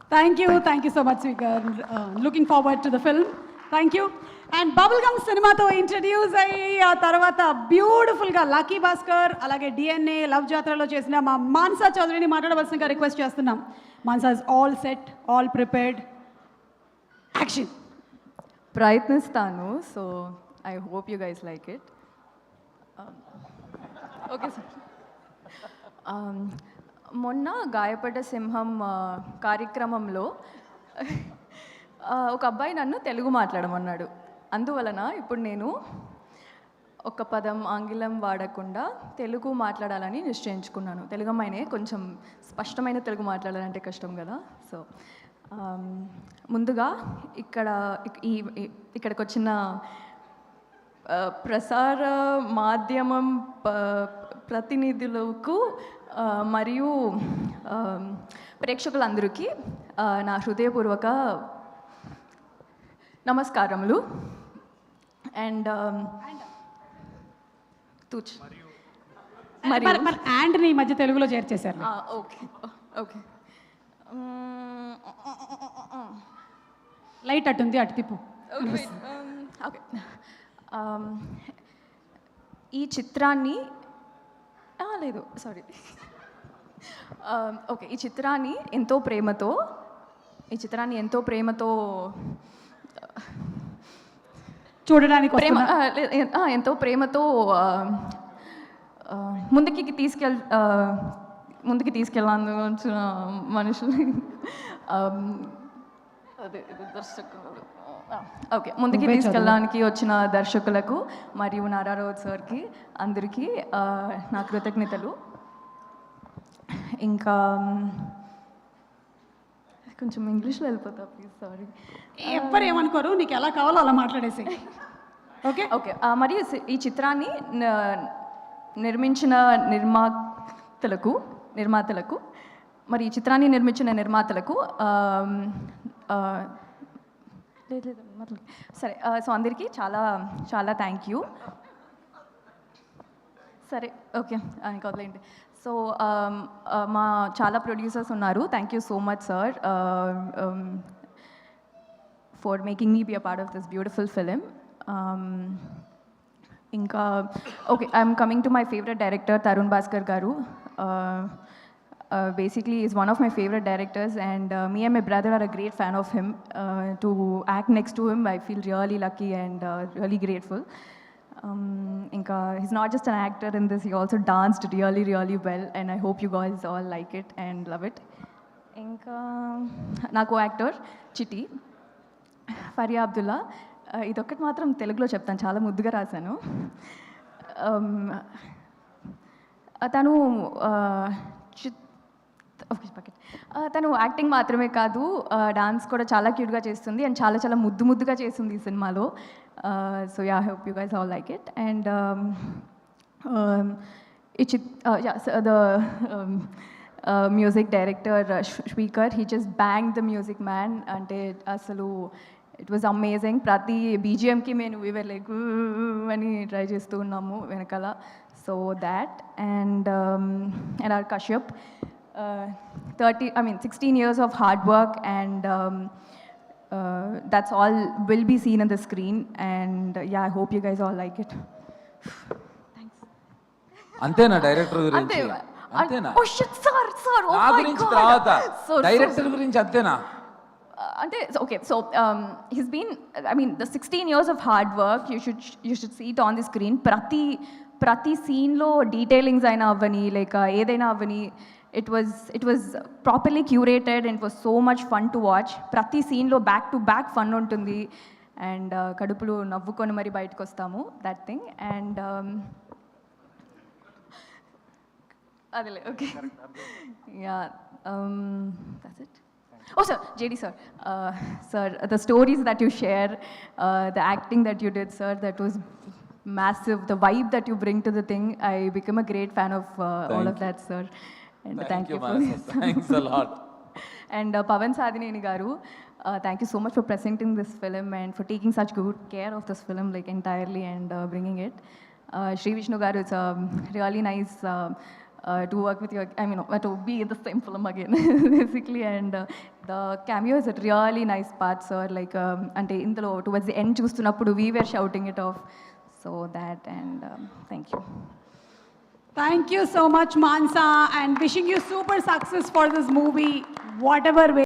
Thank you so much, Swikar. Looking forward to the film. Thank you. And bubble gum సినిమాతో introduce అయ్యి ఆ తర్వాత బ్యూటిఫుల్గా lucky Bhaskar అలాగే డిఎన్ఏ లవ్ జాత్రలో చేసిన మా మాన్సా చౌదరిని మాట్లాడవలసిందిగా రిక్వెస్ట్ చేస్తున్నాం. మాన్సా is all set, all prepared, action. ప్రయత్నిస్తాను. So I hope you guys like it. Okay sir. మొన్న గాయపడ్డ సింహం కార్యక్రమంలో ఒక అబ్బాయి నన్ను తెలుగు మాట్లాడమన్నాడు. అందువలన ఇప్పుడు నేను ఒక పదం ఆంగ్లం వాడకుండా తెలుగు మాట్లాడాలని నిశ్చయించుకున్నాను. తెలుగు అమ్మాయినే, కొంచెం స్పష్టమైన తెలుగు మాట్లాడాలంటే కష్టం కదా. సో ముందుగా ఇక్కడికి వచ్చిన ప్రసార మాధ్యమం ప్రతినిధులకు మరియు ప్రేక్షకులందరికీ నా హృదయపూర్వక నమస్కారములు. అండ్ తూచ్ అండ్ని మధ్య తెలుగులో చేర్చేశారు. ఓకే ఓకే, లైట్ అట్టుంది, అటు తిప్పు. ఓకే. ఈ చిత్రాన్ని లేదు సారీ ఓకే ఈ చిత్రాన్ని ఎంతో ప్రేమతో చూడడానికి ఎంతో ప్రేమతో ముందుకి తీసుకెళ్ళాల్సిన మనుషులు అదే దర్శకులు ఓకే ముందుకి తీసుకెళ్ళడానికి వచ్చిన దర్శకులకు మరియు నారారావు సార్కి అందరికీ నా కృతజ్ఞతలు. ఇంకా కొంచెం ఇంగ్లీష్లో వెళ్ళిపోతా ప్లీజ్, సారీ. ఎవ్వరు ఏమనుకోరు, నీకు ఎలా కావాలో అలా మాట్లాడేసి. Okay okay. మరియు ఈ చిత్రాన్ని నిర్మించిన నిర్మాతలకు మరి ఈ చిత్రాన్ని నిర్మించిన నిర్మాతలకు సరే, సో అందరికీ చాలా చాలా థ్యాంక్ యూ. సరే ఓకే ఇంకా వదిలేండి. సో మా చాలా ప్రొడ్యూసర్స్ ఉన్నారు. Thank you so much sir for making me be a part of this beautiful film. ఇంకా okay, I'm coming to my favourite director Tarun Bhaskar garu. Basically is one of my favorite directors, and me and my brother are a great fan of him. To act next to him, I feel really lucky and really grateful. Inka, he's not just an actor in this, he also danced really really well, and I hope you guys all like it and love it. Inka na co-actor Chitti Faria Abdullah. ఇదొక్కటి మాత్రం తెలుగులో చెప్తాను, చాలా ముద్దుగా రాశాను. తను తను acting మాత్రమే కాదు, డాన్స్ కూడా చాలా క్యూట్గా చేస్తుంది అండ్ చాలా చాలా ముద్దుగా చేస్తుంది ఈ సినిమాలో. So yeah, I hope you guys all like it. And the music director speaker, he just bang the music man. అంటే అసలు ఇట్ వాజ్ అమేజింగ్. ప్రతి బీజిఎంకి మేము వీవర్ లైక్ అని ట్రై చేస్తూ ఉన్నాము వెనకాల. So that and R Kashyap, 16 years of hard work, and that's all will be seen on the screen, and yeah, I hope you guys all like it. Thanks. అంతేనా director గురించి? అంతేనా? Oh shit sir, oh my god, తర్వాత director గురించి అంతేనా? అంటే okay, so he's been, the 16 years of hard work, you should see it on the screen. ప్రతి సీన్లో detailings అయినా అవ్వని లేక ఏదైనా అవ్వని, it was properly curated and it was so much fun to watch. ప్రతి సీన్లో బ్యాక్ టు బ్యాక్ ఫన్ ఉంటుంది అండ్ కడుపులు నవ్వుకొని మరి బయటకు వస్తాము, దట్ థింగ్. అండ్ అదేలే okay, yeah, that's it. Oh sir, JD sir, sir, the stories that you share, the acting that you did sir, that was massive. The vibe that you bring to the thing, I become a great fan of all of that sir, and thank you for this. Thanks a lot. And Pavan Sadineni garu, thank you so much for presenting this film and for taking such good care of this film like entirely and bringing it. Sri Vishnu garu, it's a really nice to work with you, I mean, to be in the same film again, basically. And the cameo is a really nice part, sir. Like, ante indalo towards the end చూస్తున్నప్పుడు we were shouting it off. So that, and thank you. Thank you so much, Mansa, and wishing you super success for this movie, whatever way.